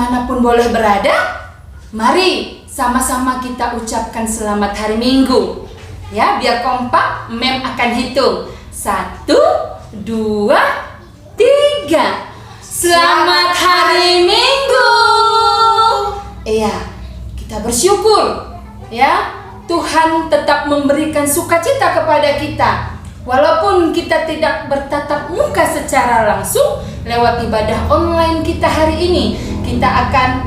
dimanapun boleh berada, mari sama-sama kita ucapkan selamat hari Minggu. Ya, biar kompak, Mem akan hitung. 1, 2, 3. Selamat hari Minggu. Iya, kita bersyukur. Ya, Tuhan tetap memberikan sukacita kepada kita. Walaupun kita tidak bertatap muka secara langsung, lewat ibadah online kita hari ini, kita akan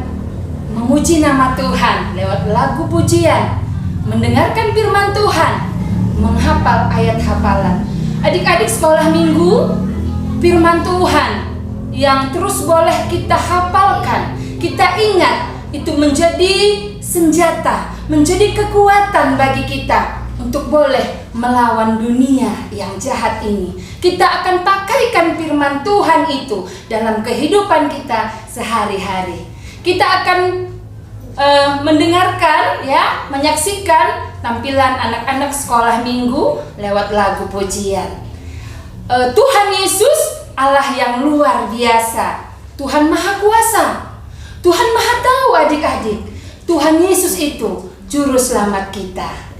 memuji nama Tuhan lewat lagu pujian, mendengarkan firman Tuhan, menghafal ayat hafalan. Adik-adik sekolah minggu, firman Tuhan yang terus boleh kita hafalkan, kita ingat, itu menjadi senjata, menjadi kekuatan bagi kita untuk boleh melawan dunia yang jahat ini. Kita akan pakaikan firman Tuhan itu dalam kehidupan kita sehari-hari. Kita akan mendengarkan, ya, menyaksikan tampilan anak-anak sekolah minggu lewat lagu pujian. Tuhan Yesus Allah yang luar biasa, Tuhan Maha Kuasa, Tuhan Maha Tahu adik-adik. Tuhan Yesus itu juru selamat kita.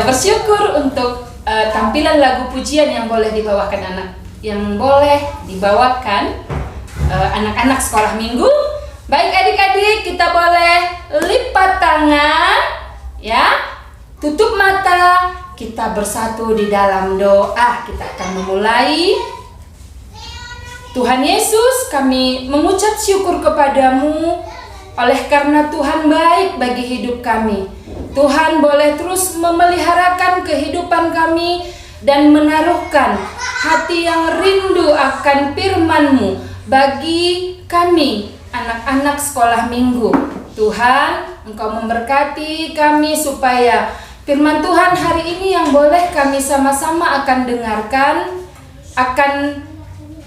Bersyukur untuk tampilan lagu pujian yang boleh dibawakan anak-anak sekolah minggu. Baik adik-adik, kita boleh lipat tangan, ya, tutup mata, kita bersatu di dalam doa. Kita akan memulai. Tuhan Yesus, kami mengucap syukur kepadamu oleh karena Tuhan baik bagi hidup kami. Tuhan boleh terus memeliharakan kehidupan kami dan menaruhkan hati yang rindu akan firman-Mu bagi kami, anak-anak sekolah minggu. Tuhan, Engkau memberkati kami supaya firman Tuhan hari ini yang boleh kami sama-sama akan dengarkan, akan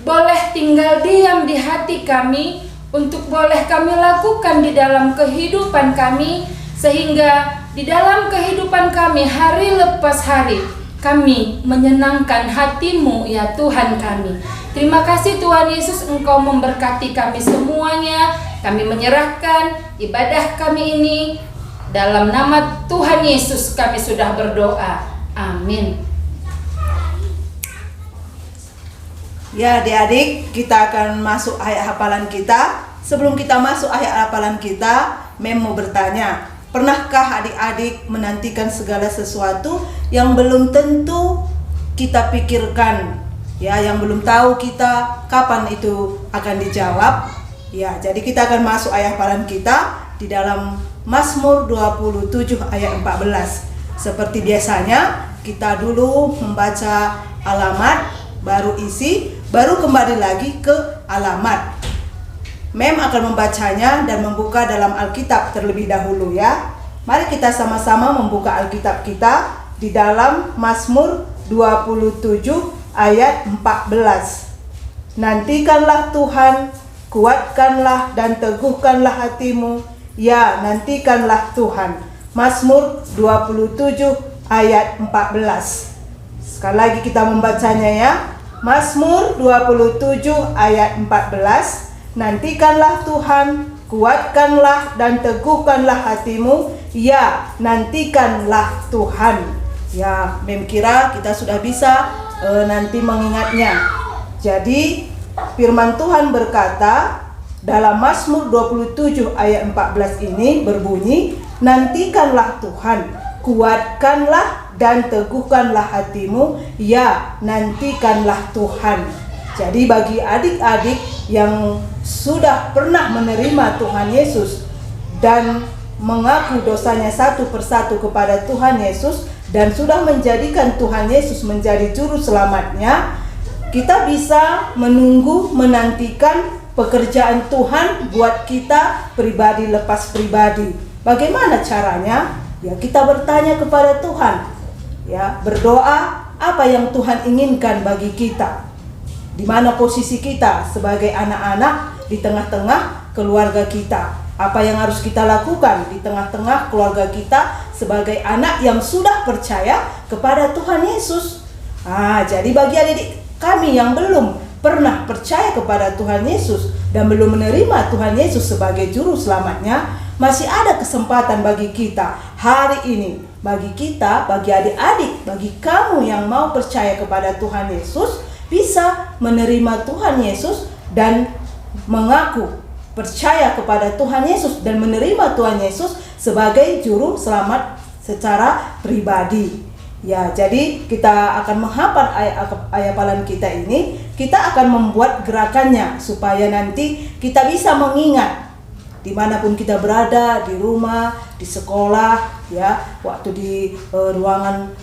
boleh tinggal diam di hati kami, untuk boleh kami lakukan di dalam kehidupan kami, sehingga di dalam kehidupan kami hari lepas hari, kami menyenangkan hati-Mu ya Tuhan kami. Terima kasih Tuhan Yesus, Engkau memberkati kami semuanya. Kami menyerahkan ibadah kami ini dalam nama Tuhan Yesus kami sudah berdoa. Amin. Ya adik-adik, kita akan masuk ayat hafalan kita. Sebelum kita masuk ayat hafalan kita, Mem mau bertanya, pernahkah adik-adik menantikan segala sesuatu yang belum tentu kita pikirkan? Ya, yang belum tahu kita kapan itu akan dijawab. Ya, jadi kita akan masuk ayat hafalan kita di dalam Mazmur 27 ayat 14. Seperti biasanya, kita dulu membaca alamat, baru isi, baru kembali lagi ke alamat. Mem akan membacanya dan membuka dalam Alkitab terlebih dahulu ya. Mari kita sama-sama membuka Alkitab kita di dalam Mazmur 27 ayat 14. Nantikanlah Tuhan, kuatkanlah dan teguhkanlah hatimu. Ya, nantikanlah Tuhan. Mazmur 27 ayat 14. Sekali lagi kita membacanya ya. Mazmur 27 ayat 14. Nantikanlah Tuhan, kuatkanlah dan teguhkanlah hatimu. Ya, nantikanlah Tuhan. Ya, Mem kira kita sudah bisa nanti mengingatnya. Jadi firman Tuhan berkata dalam Mazmur 27 ayat 14 ini berbunyi, nantikanlah Tuhan, kuatkanlah dan teguhkanlah hatimu. Ya, nantikanlah Tuhan. Jadi bagi adik-adik yang sudah pernah menerima Tuhan Yesus dan mengaku dosanya satu persatu kepada Tuhan Yesus dan sudah menjadikan Tuhan Yesus menjadi juru selamatnya, kita bisa menunggu, menantikan pekerjaan Tuhan buat kita pribadi lepas pribadi. Bagaimana caranya? Ya, kita bertanya kepada Tuhan. Ya, berdoa apa yang Tuhan inginkan bagi kita. Di mana posisi kita sebagai anak-anak di tengah-tengah keluarga kita. Apa yang harus kita lakukan di tengah-tengah keluarga kita sebagai anak yang sudah percaya kepada Tuhan Yesus. Jadi bagi adik-adik kami yang belum pernah percaya kepada Tuhan Yesus dan belum menerima Tuhan Yesus sebagai juru selamatnya, masih ada kesempatan bagi kita hari ini. Bagi kita, bagi adik-adik, bagi kamu yang mau percaya kepada Tuhan Yesus, bisa menerima Tuhan Yesus dan mengaku percaya kepada Tuhan Yesus dan menerima Tuhan Yesus sebagai juru selamat secara pribadi. Ya, jadi kita akan menghafal ayat hafalan kita ini, kita akan membuat gerakannya supaya nanti kita bisa mengingat dimanapun kita berada, di rumah, di sekolah, ya, waktu di ruangan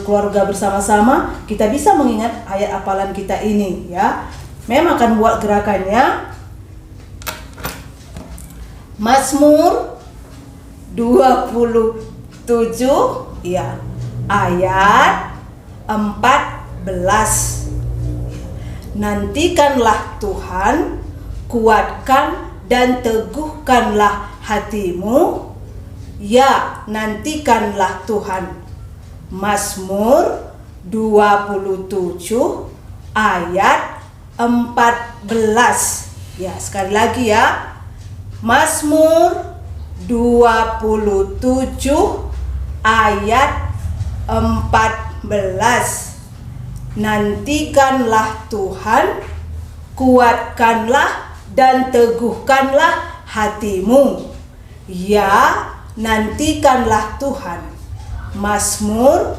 keluarga bersama-sama, kita bisa mengingat ayat hafalan kita ini, ya. Memang akan buat gerakannya. Mazmur 27, ya, ayat 14. Nantikanlah Tuhan, kuatkan dan teguhkanlah hatimu. Ya, nantikanlah Tuhan. Mazmur 27 ayat 14. Ya, sekali lagi ya. Mazmur 27 ayat 14. Nantikanlah Tuhan, kuatkanlah dan teguhkanlah hatimu. Ya, nantikanlah Tuhan. Mazmur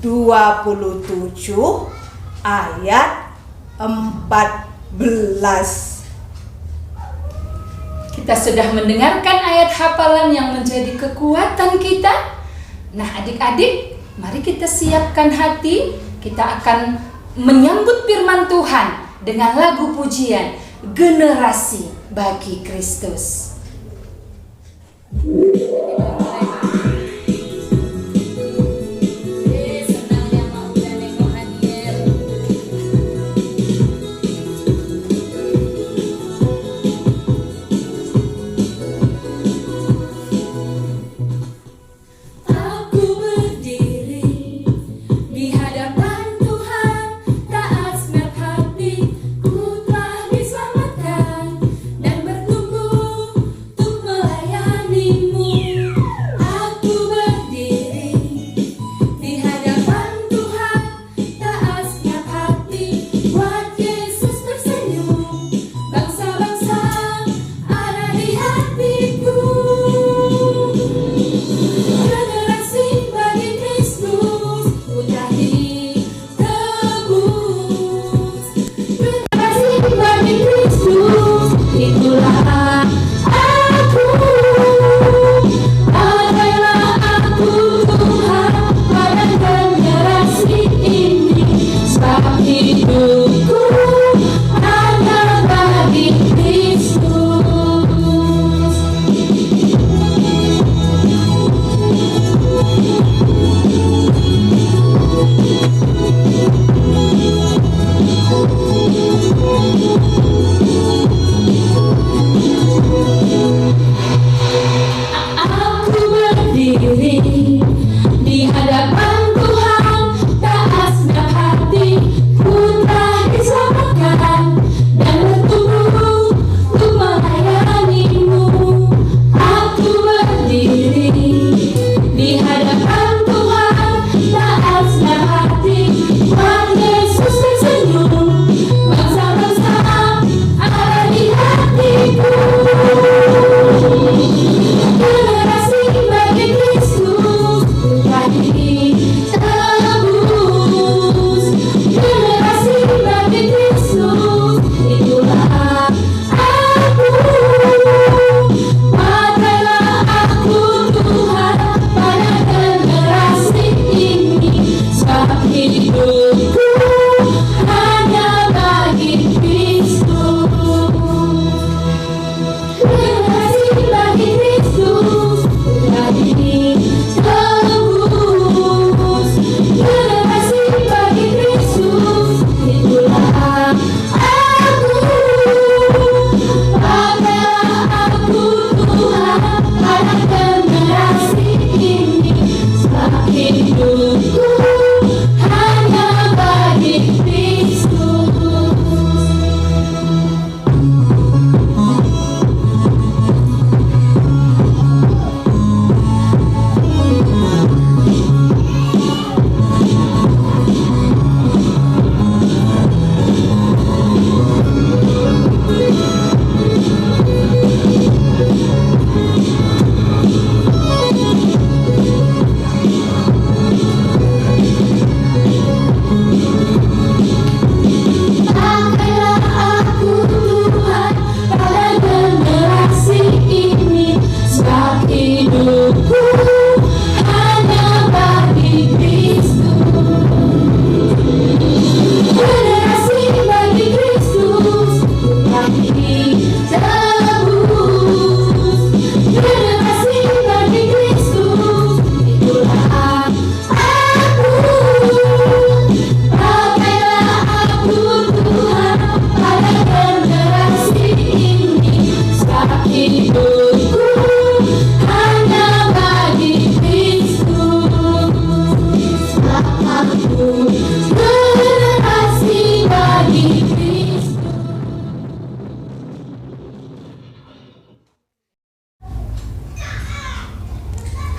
27 ayat 14. Kita sudah mendengarkan ayat hafalan yang menjadi kekuatan kita. Nah, adik-adik, mari kita siapkan hati. Kita akan menyambut firman Tuhan dengan lagu pujian Generasi Bagi Kristus. Dan bertumbuh untuk melayanimu.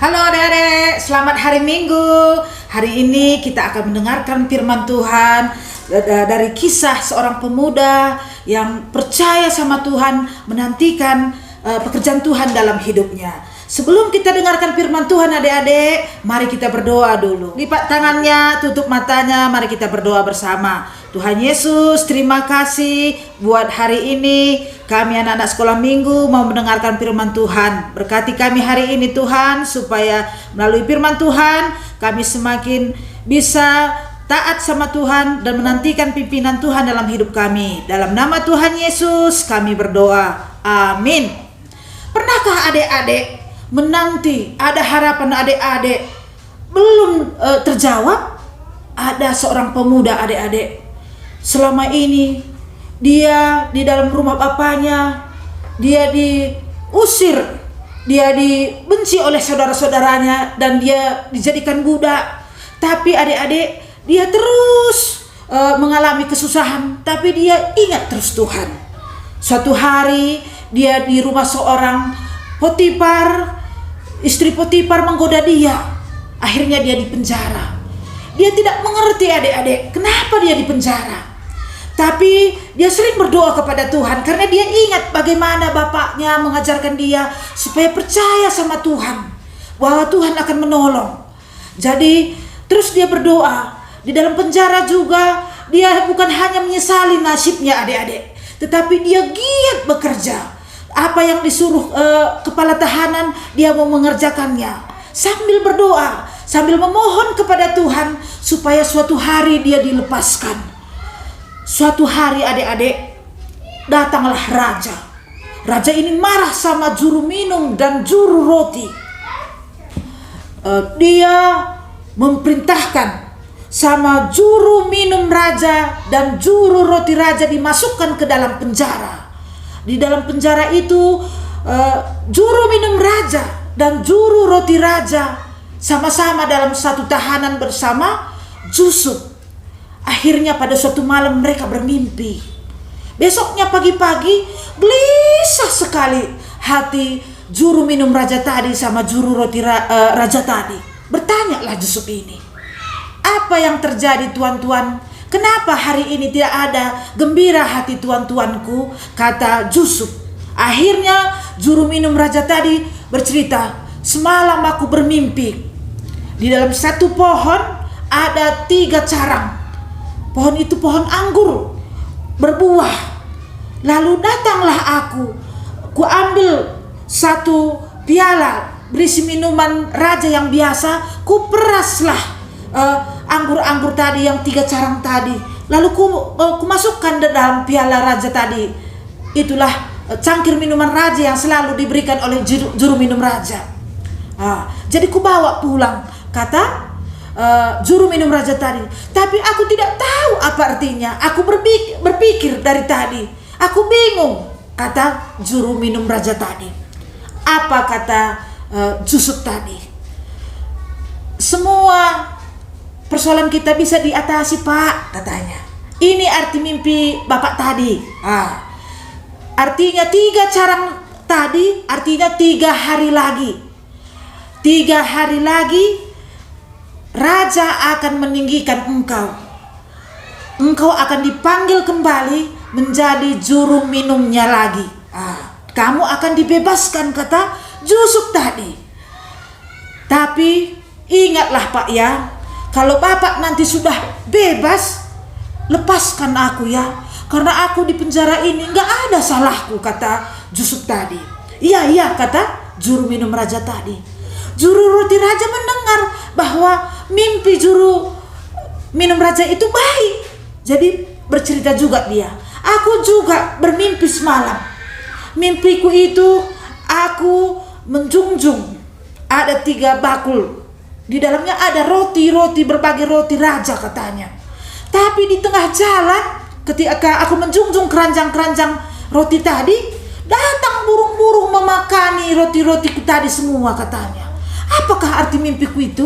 Halo adik-adik, selamat hari Minggu. Hari ini kita akan mendengarkan firman Tuhan dari kisah seorang pemuda yang percaya sama Tuhan, menantikan pekerjaan Tuhan dalam hidupnya. Sebelum kita dengarkan firman Tuhan adik-adik, mari kita berdoa dulu. Lipat tangannya, tutup matanya, mari kita berdoa bersama. Tuhan Yesus, terima kasih buat hari ini. Kami anak-anak sekolah minggu mau mendengarkan firman Tuhan. Berkati kami hari ini Tuhan, supaya melalui firman Tuhan kami semakin bisa taat sama Tuhan dan menantikan pimpinan Tuhan dalam hidup kami. Dalam nama Tuhan Yesus kami berdoa. Amin. Pernahkah adik-adik menanti, ada harapan adik-adik belum terjawab? Ada seorang pemuda adik-adik, selama ini dia di dalam rumah bapaknya, dia diusir, dia dibenci oleh saudara-saudaranya, dan dia dijadikan budak. Tapi adik-adik, dia terus mengalami kesusahan, tapi dia ingat terus Tuhan. Suatu hari dia di rumah seorang Potifar, istri Potifar menggoda dia. Akhirnya dia dipenjara. Dia tidak mengerti adik-adik kenapa dia dipenjara. Tapi dia sering berdoa kepada Tuhan karena dia ingat bagaimana bapaknya mengajarkan dia supaya percaya sama Tuhan, bahwa Tuhan akan menolong. Jadi terus dia berdoa. Di dalam penjara juga dia bukan hanya menyesali nasibnya adik-adik, tetapi dia giat bekerja. Apa yang disuruh kepala tahanan, dia mau mengerjakannya sambil berdoa, sambil memohon kepada Tuhan supaya suatu hari dia dilepaskan. Suatu hari adik-adik, datanglah raja. Raja ini marah sama juru minum dan juru roti. Dia memerintahkan sama juru minum raja dan juru roti raja dimasukkan ke dalam penjara. Di dalam penjara itu juru minum raja dan juru roti raja sama-sama dalam satu tahanan bersama Yusuf. Akhirnya pada suatu malam mereka bermimpi. Besoknya pagi-pagi gelisah sekali hati juru minum raja tadi sama juru roti raja tadi. Bertanyalah Yusuf ini, apa yang terjadi tuan-tuan? Kenapa hari ini tidak ada gembira hati tuan-tuanku? Kata Yusuf. Akhirnya juru minum raja tadi bercerita, semalam aku bermimpi. Di dalam satu pohon ada 3 carang. Pohon itu pohon anggur berbuah. Lalu datanglah aku ambil satu piala berisi minuman raja yang biasa, ku peraslah anggur-anggur tadi yang 3 carang tadi, lalu ku masukkan dalam piala raja tadi. Itulah cangkir minuman raja yang selalu diberikan oleh juru minum raja. Jadi ku bawa pulang, kata juru minum raja tadi. Tapi aku tidak tahu apa artinya. Aku berpikir dari tadi, aku bingung, kata juru minum raja tadi. Apa kata Yusuf tadi? Semua persoalan kita bisa diatasi, Pak, katanya. Ini arti mimpi Bapak tadi. Artinya 3 carang tadi, artinya 3 hari lagi. 3 hari lagi Raja akan meninggikan engkau. Engkau akan dipanggil kembali menjadi juru minumnya lagi. Kamu akan dibebaskan, kata Yusuf tadi. Tapi ingatlah Pak ya, kalau Bapak nanti sudah bebas, lepaskan aku ya, karena aku di penjara ini nggak ada salahku, kata Yusuf tadi. Iya, kata juru minum raja tadi. Juru roti raja mendengar bahwa mimpi juru minum raja itu baik. Jadi bercerita juga dia, aku juga bermimpi semalam. Mimpiku itu aku menjunjung ada 3 bakul. Di dalamnya ada roti berbagai roti raja katanya. Tapi di tengah jalan ketika aku menjunjung keranjang-keranjang roti tadi, datang burung-burung memakani roti-rotiku tadi semua katanya. Apakah arti mimpiku itu?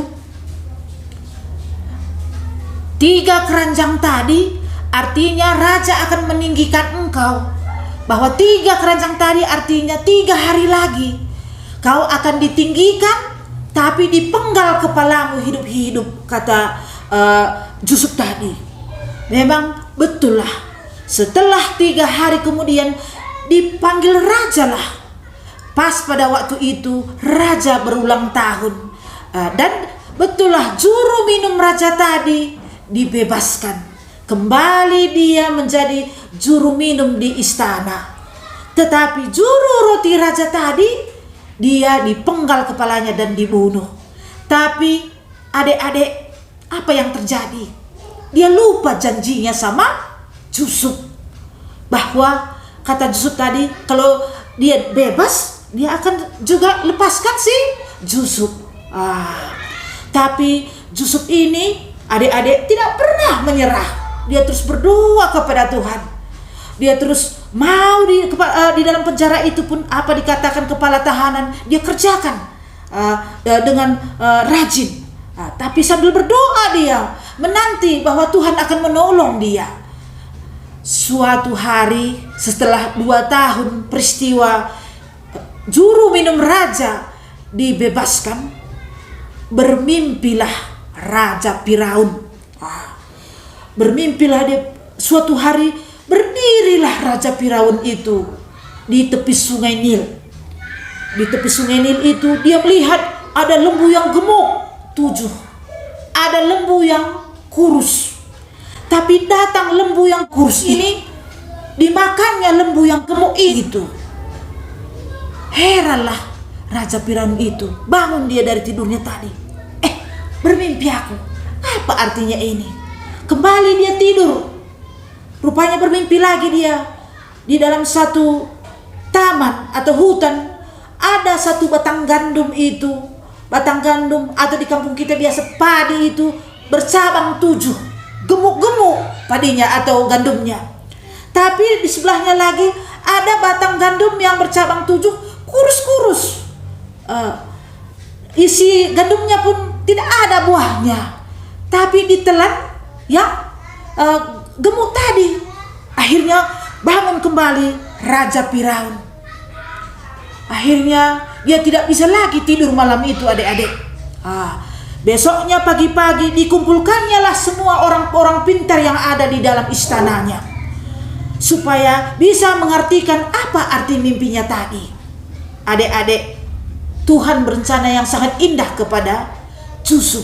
3 keranjang tadi artinya raja akan meninggikan engkau. Bahwa 3 keranjang tadi artinya 3 hari lagi kau akan ditinggikan tapi dipenggal kepalamu hidup-hidup, kata Yusuf tadi. Memang betul lah, setelah 3 hari kemudian dipanggil raja lah. Pas pada waktu itu raja berulang tahun, dan betul lah juru minum raja tadi dibebaskan. Kembali dia menjadi juru minum di istana. Tetapi juru roti raja tadi, dia dipenggal kepalanya dan dibunuh. Tapi adik-adik, apa yang terjadi? Dia lupa janjinya sama Yusuf, bahwa kata Yusuf tadi, kalau dia bebas, dia akan juga lepaskan si Yusuf. Tapi Yusuf ini, adik-adik, tidak pernah menyerah. Dia terus berdoa kepada Tuhan. Dia terus mau di dalam penjara itu pun apa dikatakan kepala tahanan, dia kerjakan dengan rajin. Tapi sambil berdoa dia menanti bahwa Tuhan akan menolong dia. Suatu hari setelah 2 tahun peristiwa juru minum raja dibebaskan, bermimpilah Raja Firaun. Bermimpilah dia suatu hari, berdirilah Raja Firaun itu di tepi sungai Nil. Di tepi sungai Nil itu dia melihat ada lembu yang gemuk 7, ada lembu yang kurus. Tapi datang lembu yang kurus ini, dimakannya lembu yang gemuk itu. Heranlah Raja Firaun itu, bangun dia dari tidurnya tadi. Bermimpi aku, apa artinya ini? Kembali dia tidur. Rupanya bermimpi lagi dia. Di dalam satu taman atau hutan, ada satu batang gandum itu. Batang gandum atau di kampung kita biasa padi itu bercabang 7. Gemuk-gemuk padinya atau gandumnya. Tapi di sebelahnya lagi ada batang gandum yang bercabang 7, kurus-kurus. Isi gandumnya pun tidak ada buahnya, tapi ditelan yang gemuk tadi. Akhirnya bangun kembali Raja Firaun. Akhirnya dia tidak bisa lagi tidur malam itu, adik-adik. Besoknya pagi-pagi dikumpulkannya lah semua orang-orang pintar yang ada di dalam istananya, supaya bisa mengartikan apa arti mimpinya tadi. Adik-adik, Tuhan berencana yang sangat indah kepada Yusuf.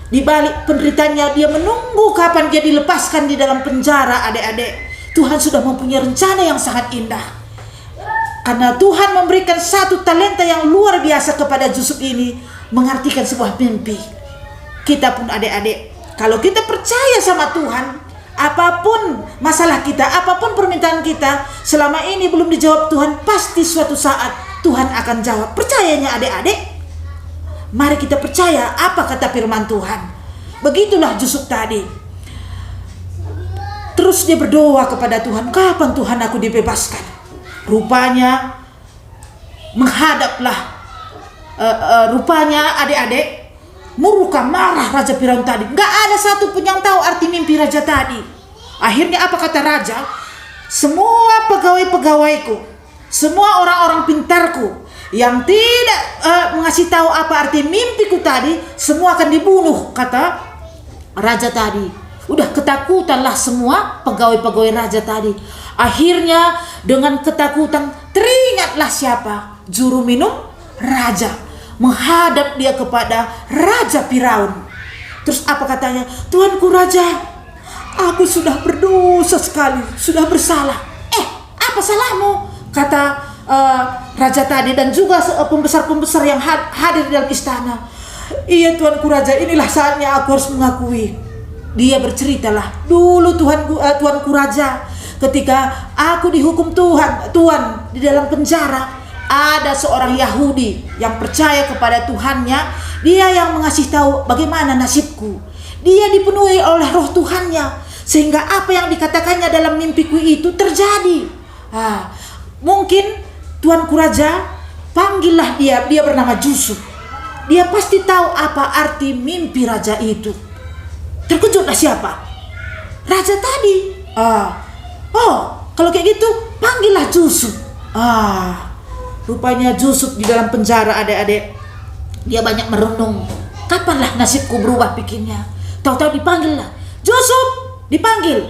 Di balik penderitanya, dia menunggu kapan dia dilepaskan di dalam penjara, adik-adik. Tuhan sudah mempunyai rencana yang sangat indah. Karena Tuhan memberikan satu talenta yang luar biasa kepada Yusuf ini, mengartikan sebuah mimpi. Kita pun adik-adik, kalau kita percaya sama Tuhan, apapun masalah kita, apapun permintaan kita, selama ini belum dijawab Tuhan, pasti suatu saat Tuhan akan jawab. Percayanya adik-adik? Mari kita percaya apa kata firman Tuhan. Begitulah Yusuf tadi. Terus dia berdoa kepada Tuhan, kapan Tuhan aku dibebaskan? Rupanya menghadaplah rupanya adik-adik, murka marah Raja Firaun tadi. Gak ada satu pun yang tahu arti mimpi raja tadi. Akhirnya apa kata raja? Semua pegawai-pegawaiku, semua orang-orang pintarku yang tidak mengasih tahu apa arti mimpiku tadi, semua akan dibunuh, kata raja tadi. Udah ketakutanlah semua pegawai-pegawai raja tadi. Akhirnya dengan ketakutan teringatlah siapa? Juru minum raja. Menghadap dia kepada Raja Firaun. Terus apa katanya? Tuanku raja, aku sudah berdosa sekali, sudah bersalah. Apa salahmu? Kata raja tadi dan juga pembesar-pembesar yang hadir di dalam istana. Iya tuanku raja, inilah saatnya aku harus mengakui. Dia berceritalah, dulu tuanku raja, ketika aku dihukum Tuhan di dalam penjara, ada seorang Yahudi yang percaya kepada Tuhannya. Dia yang mengasih tahu bagaimana nasibku. Dia dipenuhi oleh roh Tuhannya, sehingga apa yang dikatakannya dalam mimpiku itu terjadi. Mungkin tuanku raja, panggillah dia bernama Yusuf. Dia pasti tahu apa arti mimpi raja itu. Terkejutlah siapa? Raja tadi. Kalau kayak gitu panggillah Yusuf. Rupanya Yusuf di dalam penjara, adik-adik. Dia banyak merenung. Kapanlah nasibku berubah, pikirnya. Tahu-tahu dipanggil lah. Yusuf, dipanggil.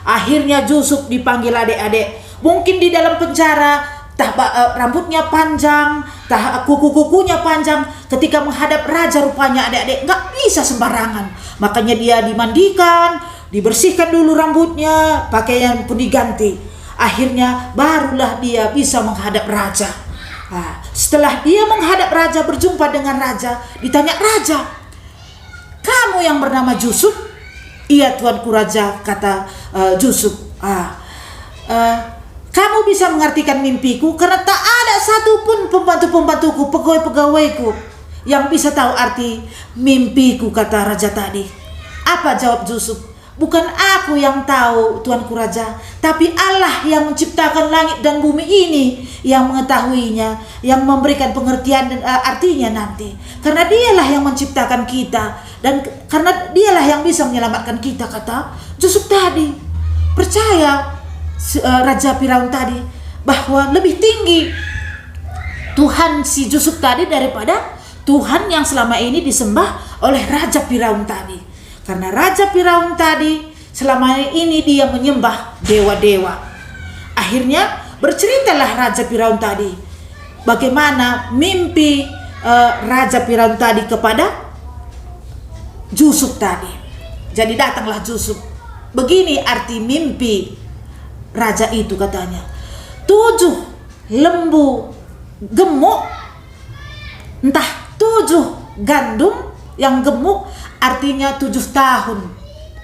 Akhirnya Yusuf dipanggil adik-adik. Mungkin di dalam penjara, rambutnya panjang, kuku-kukunya panjang. Ketika menghadap raja rupanya adik-adik nggak bisa sembarangan. Makanya dia dimandikan, dibersihkan dulu rambutnya, pakaian pun diganti. Akhirnya barulah dia bisa menghadap raja. Setelah dia menghadap raja, berjumpa dengan raja, ditanya, "Raja, kamu yang bernama Yusuf?" "Iya, tuanku raja," kata Yusuf. "Kamu bisa mengartikan mimpiku karena tak ada satupun pembantu-pembantuku, pegawai-pegawaiku yang bisa tahu arti mimpiku," kata raja tadi. Apa jawab Yusuf? "Bukan aku yang tahu, tuanku raja, tapi Allah yang menciptakan langit dan bumi ini yang mengetahuinya, yang memberikan pengertian dan artinya nanti. Karena dialah yang menciptakan kita dan karena dialah yang bisa menyelamatkan kita," kata Yusuf tadi. Percaya Raja Firaun tadi bahwa lebih tinggi Tuhan si Yusuf tadi daripada Tuhan yang selama ini disembah oleh Raja Firaun tadi. Karena Raja Firaun tadi selama ini dia menyembah dewa-dewa. Akhirnya berceritalah Raja Firaun tadi bagaimana mimpi Raja Firaun tadi kepada Yusuf tadi. Jadi datanglah Yusuf. Begini arti mimpi raja itu, katanya. 7 lembu gemuk, entah 7 gandum yang gemuk, artinya 7 tahun,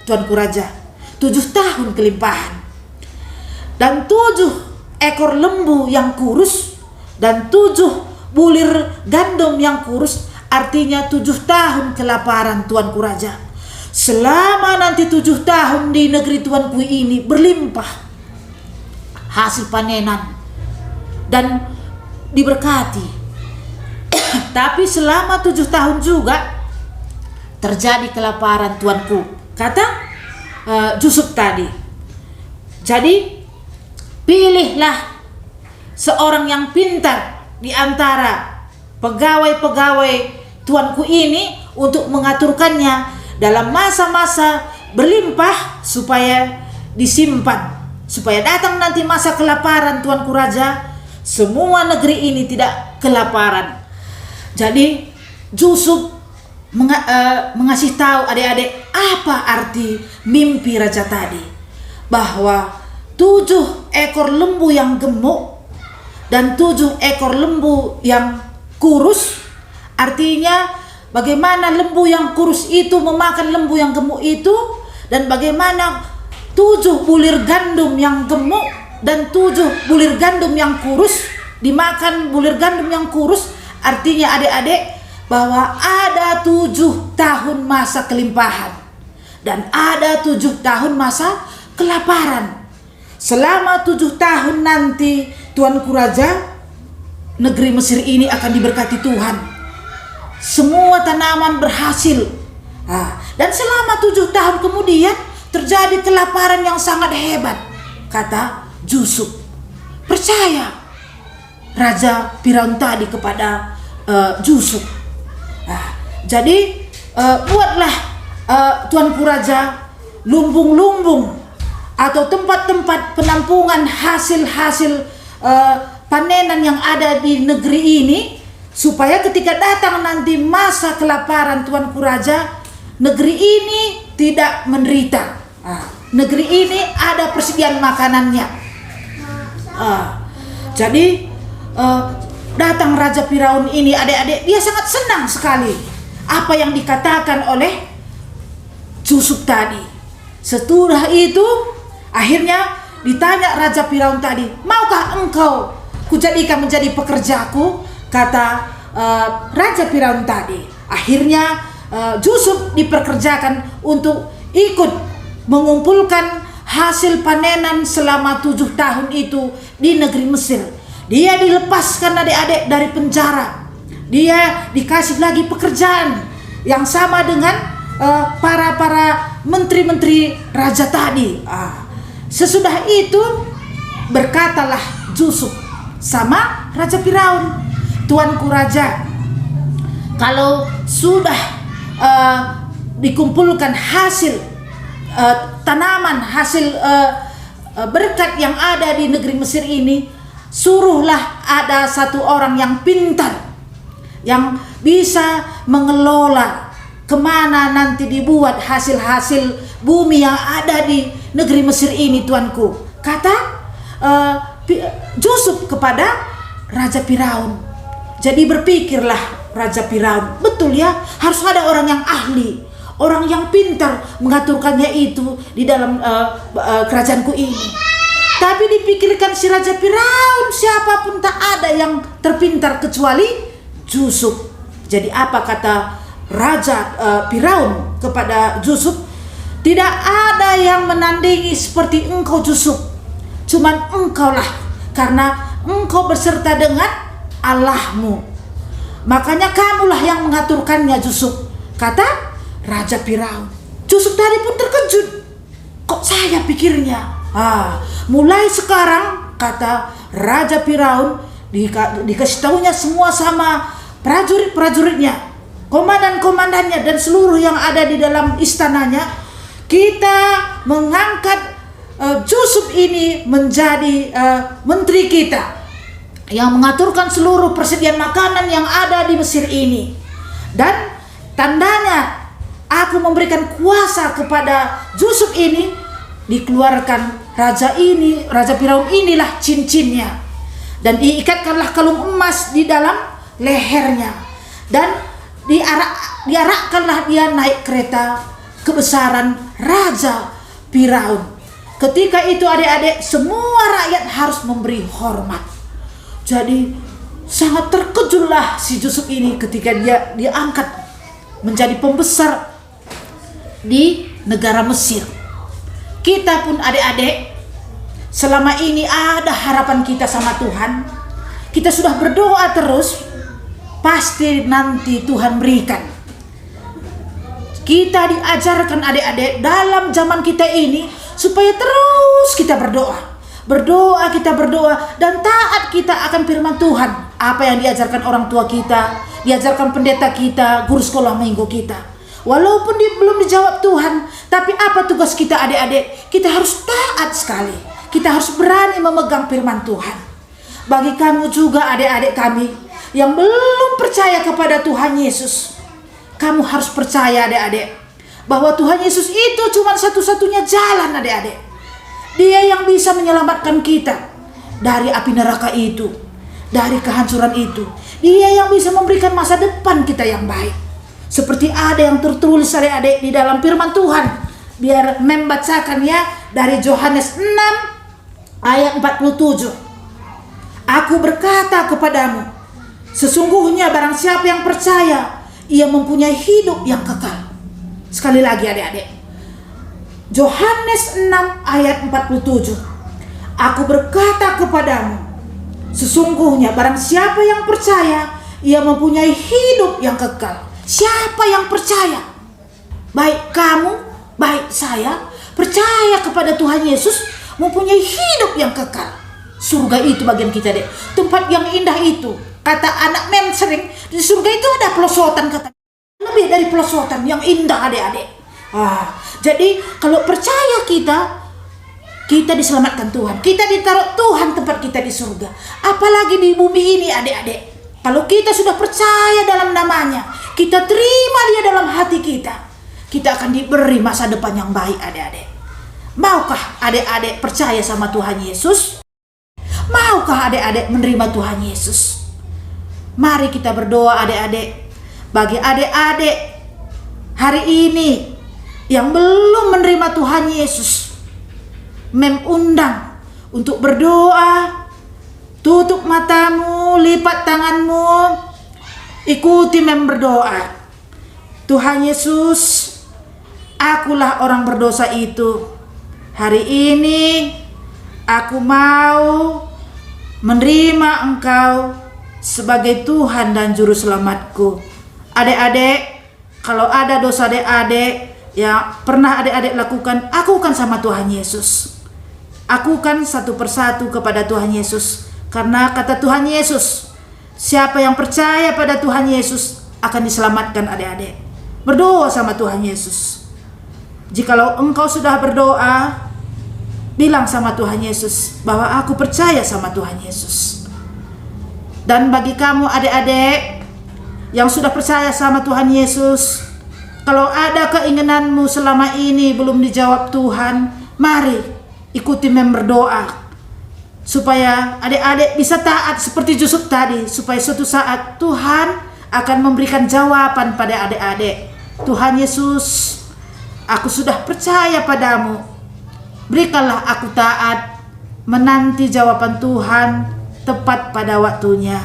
tuanku raja, 7 tahun kelimpahan. Dan 7 ekor lembu yang kurus dan 7 bulir gandum yang kurus, artinya 7 tahun kelaparan, tuanku raja. Selama nanti 7 tahun di negeri tuanku ini berlimpah hasil panenan dan diberkati. Tapi selama 7 tahun juga terjadi kelaparan, tuanku, kata Yusuf tadi. Jadi pilihlah seorang yang pintar di antara pegawai-pegawai tuanku ini untuk mengaturkannya dalam masa-masa berlimpah supaya disimpan, supaya datang nanti masa kelaparan, tuanku raja, semua negeri ini tidak kelaparan. Jadi Yusuf mengasih tahu adik-adik apa arti mimpi raja tadi, bahwa 7 ekor lembu yang gemuk dan 7 ekor lembu yang kurus, artinya bagaimana lembu yang kurus itu memakan lembu yang gemuk itu, dan bagaimana 7 bulir gandum yang gemuk dan 7 bulir gandum yang kurus dimakan bulir gandum yang kurus, artinya adik-adik bahwa ada 7 tahun masa kelimpahan dan ada 7 tahun masa kelaparan. Selama 7 tahun nanti, tuanku raja, negeri Mesir ini akan diberkati Tuhan. Semua tanaman berhasil. Dan selama 7 tahun kemudian terjadi kelaparan yang sangat hebat, kata Yusuf. Percaya Raja Firaun tadi kepada Yusuf. Jadi buatlah tuanku raja lumbung-lumbung atau tempat-tempat penampungan hasil-hasil panenan yang ada di negeri ini, supaya ketika datang nanti masa kelaparan, tuanku raja, negeri ini tidak menderita. Negeri ini ada persediaan makanannya. Jadi datang Raja Firaun ini, adik-adik, dia sangat senang sekali apa yang dikatakan oleh Yusuf tadi. Setelah itu akhirnya ditanya Raja Firaun tadi, "Maukah engkau kujadikan menjadi pekerjaku?" kata Raja Firaun tadi. Akhirnya Yusuf diperkerjakan untuk ikut mengumpulkan hasil panenan selama 7 tahun itu di negeri Mesir. Dia dilepaskan adik-adik dari penjara. Dia dikasih lagi pekerjaan yang sama dengan para menteri-menteri raja tadi. Sesudah itu berkatalah Yusuf sama Raja Firaun, "Tuanku raja, kalau sudah dikumpulkan hasil tanaman, hasil berkat yang ada di negeri Mesir ini, suruhlah ada satu orang yang pintar, yang bisa mengelola kemana nanti dibuat hasil-hasil bumi yang ada di negeri Mesir ini, tuanku. Kata Yusuf kepada Raja Firaun. Jadi berpikirlah Raja Firaun, betul ya, harus ada orang yang ahli, orang yang pintar mengaturkannya itu di dalam kerajaanku ini. Tapi dipikirkan si Raja Firaun, siapapun tak ada yang terpintar kecuali Yusuf. Jadi apa kata Raja Firaun kepada Yusuf? Tidak ada yang menandingi seperti engkau, Yusuf. Cuman engkaulah, karena engkau berserta dengan Allahmu. Makanya kamulah yang mengaturkannya, Yusuf, kata Raja Firaun. Yusuf tadi pun terkejut. Kok saya pikirnya? Mulai sekarang, kata Raja Firaun, dikasih tahunya semua sama prajurit-prajuritnya, komandan-komandannya, dan seluruh yang ada di dalam istananya, kita mengangkat Yusuf ini menjadi menteri kita, yang mengaturkan seluruh persediaan makanan yang ada di Mesir ini. Dan tandanya aku memberikan kuasa kepada Yusuf ini, dikeluarkan Raja Firaun inilah cincinnya, dan diikatkanlah kalung emas di dalam lehernya, dan diarakkanlah dia naik kereta kebesaran Raja Firaun. Ketika itu adik-adik, semua rakyat harus memberi hormat. Jadi sangat terkejutlah si Yusuf ini ketika dia diangkat menjadi pembesar di negara Mesir. Kita pun adik-adik, selama ini ada harapan kita sama Tuhan. Kita sudah berdoa terus, pasti nanti Tuhan berikan. Kita diajarkan adik-adik dalam zaman kita ini supaya terus kita berdoa. Kita berdoa dan taat kita akan firman Tuhan. Apa yang diajarkan orang tua kita, diajarkan pendeta kita, guru sekolah minggu kita. Walaupun belum dijawab Tuhan, tapi apa tugas kita adik-adik? Kita harus taat sekali. Kita harus berani memegang firman Tuhan. Bagi kamu juga adik-adik kami yang belum percaya kepada Tuhan Yesus, kamu harus percaya adik-adik bahwa Tuhan Yesus itu cuma satu-satunya jalan adik-adik. Dia yang bisa menyelamatkan kita dari api neraka itu, dari kehancuran itu. Dia yang bisa memberikan masa depan kita yang baik. Seperti ada yang tertulis adik-adik di dalam firman Tuhan. Biar membacakan ya, dari Yohanes 6 ayat 47. Aku berkata kepadamu, sesungguhnya barang siapa yang percaya, ia mempunyai hidup yang kekal. Sekali lagi adik-adik, Yohanes 6 ayat 47. Aku berkata kepadamu, sesungguhnya barang siapa yang percaya, ia mempunyai hidup yang kekal. Siapa yang percaya? Baik kamu, baik saya, percaya kepada Tuhan Yesus, mempunyai hidup yang kekal. Surga itu bagian kita deh. Tempat yang indah itu. Kata anak mem sering, di surga itu ada pelosotan, kata. Lebih dari pelosotan yang indah adik-adik. Jadi kalau percaya kita diselamatkan Tuhan. Kita ditaruh Tuhan tempat kita di surga. Apalagi di bumi ini adik-adik. Kalau kita sudah percaya dalam namanya, kita terima dia dalam hati kita akan diberi masa depan yang baik adik-adik. Maukah adik-adik percaya sama Tuhan Yesus? Maukah adik-adik menerima Tuhan Yesus? Mari kita berdoa adik-adik. Bagi adik-adik hari ini yang belum menerima Tuhan Yesus, undang untuk berdoa. Tutup matamu, lipat tanganmu, ikuti berdoa. Tuhan Yesus, akulah orang berdosa itu. Hari ini aku mau menerima Engkau sebagai Tuhan dan Juru Selamatku. Adik-adik, kalau ada dosa adik-adik yang pernah adik-adik lakukan, akukan sama Tuhan Yesus. Akukan satu persatu kepada Tuhan Yesus. Karena kata Tuhan Yesus, siapa yang percaya pada Tuhan Yesus akan diselamatkan adik-adik. Berdoa sama Tuhan Yesus. Jikalau engkau sudah berdoa, bilang sama Tuhan Yesus bahwa aku percaya sama Tuhan Yesus. Dan bagi kamu adik-adik yang sudah percaya sama Tuhan Yesus, kalau ada keinginanmu selama ini belum dijawab Tuhan, mari ikuti berdoa supaya adik-adik bisa taat seperti Yusuf tadi, supaya suatu saat Tuhan akan memberikan jawaban pada adik-adik. Tuhan Yesus, aku sudah percaya padamu, berikanlah aku taat menanti jawaban Tuhan tepat pada waktunya.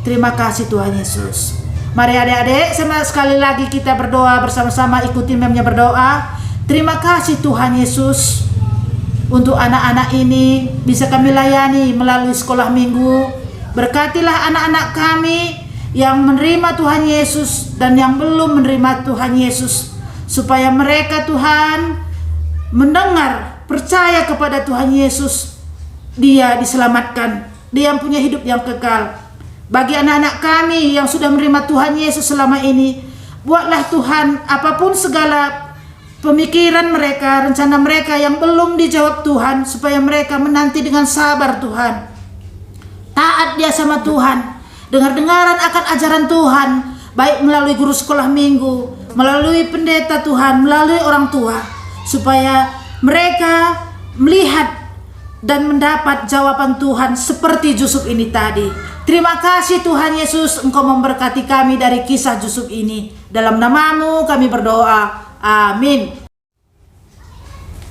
Terima kasih Tuhan Yesus. Mari adik-adik, sekali lagi kita berdoa bersama-sama, ikuti memnya berdoa. Terima kasih Tuhan Yesus untuk anak-anak ini bisa kami layani melalui sekolah minggu. Berkatilah anak-anak kami yang menerima Tuhan Yesus dan yang belum menerima Tuhan Yesus, supaya mereka Tuhan mendengar, percaya kepada Tuhan Yesus. Dia diselamatkan, dia punya hidup yang kekal. Bagi anak-anak kami yang sudah menerima Tuhan Yesus selama ini, buatlah Tuhan apapun segala pemikiran mereka, rencana mereka yang belum dijawab Tuhan, supaya mereka menanti dengan sabar Tuhan. Taat dia sama Tuhan, dengar-dengaran akan ajaran Tuhan, baik melalui guru sekolah minggu, melalui pendeta Tuhan, melalui orang tua, supaya mereka melihat dan mendapat jawaban Tuhan seperti Yusuf ini tadi. Terima kasih Tuhan Yesus, Engkau memberkati kami dari kisah Yusuf ini. Dalam namamu kami berdoa, amin.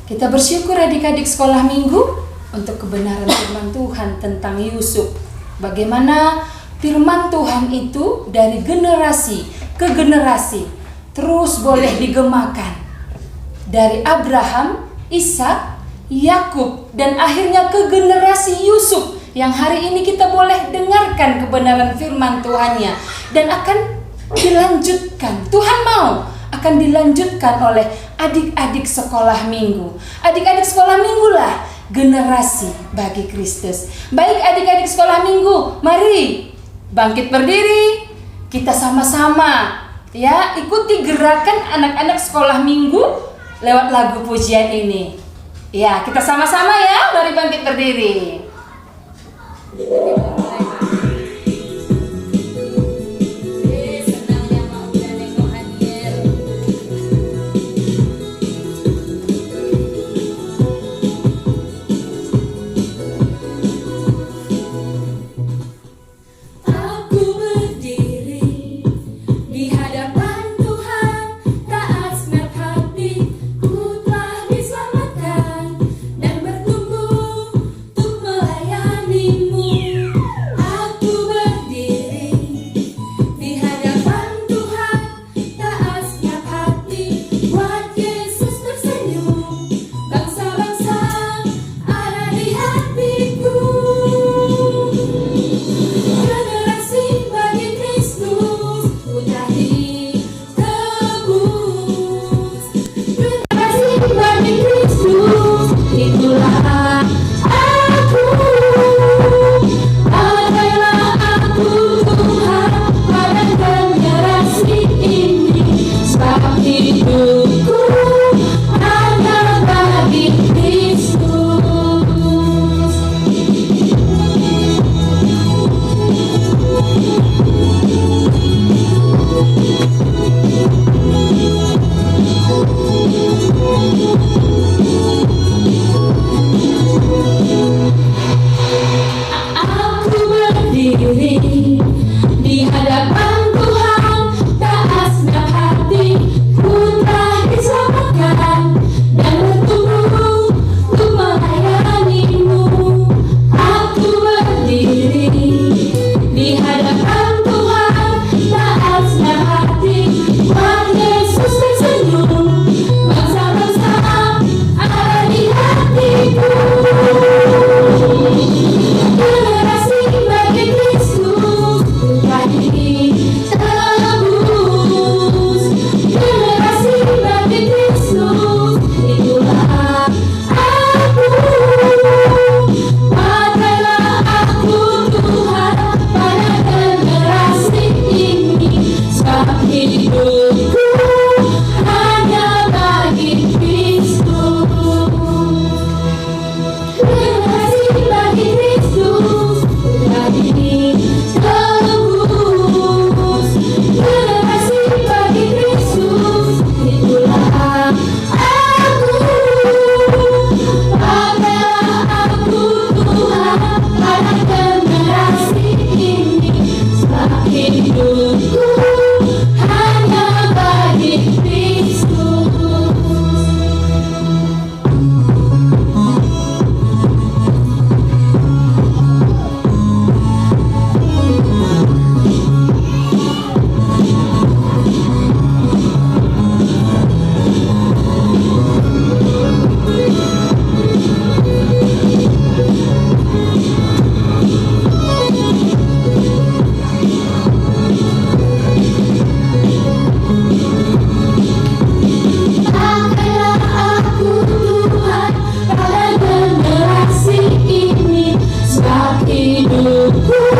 Kita bersyukur adik-adik sekolah minggu untuk kebenaran firman Tuhan tentang Yusuf. Bagaimana firman Tuhan itu dari generasi ke generasi terus boleh digemakan. Dari Abraham, Ishak, Yakub, dan akhirnya ke generasi Yusuf yang hari ini kita boleh dengarkan kebenaran firman Tuhannya dan akan dilanjutkan. Tuhan mau akan dilanjutkan oleh adik-adik sekolah minggu. Adik-adik sekolah minggu lah generasi bagi Kristus. Baik adik-adik sekolah minggu, mari bangkit berdiri. Kita sama-sama ya ikuti gerakan anak-anak sekolah minggu lewat lagu pujian ini. Ya, kita sama-sama ya, mari bangkit berdiri. Ku telah diselamatkan dan bertumbuh untuk hidupku.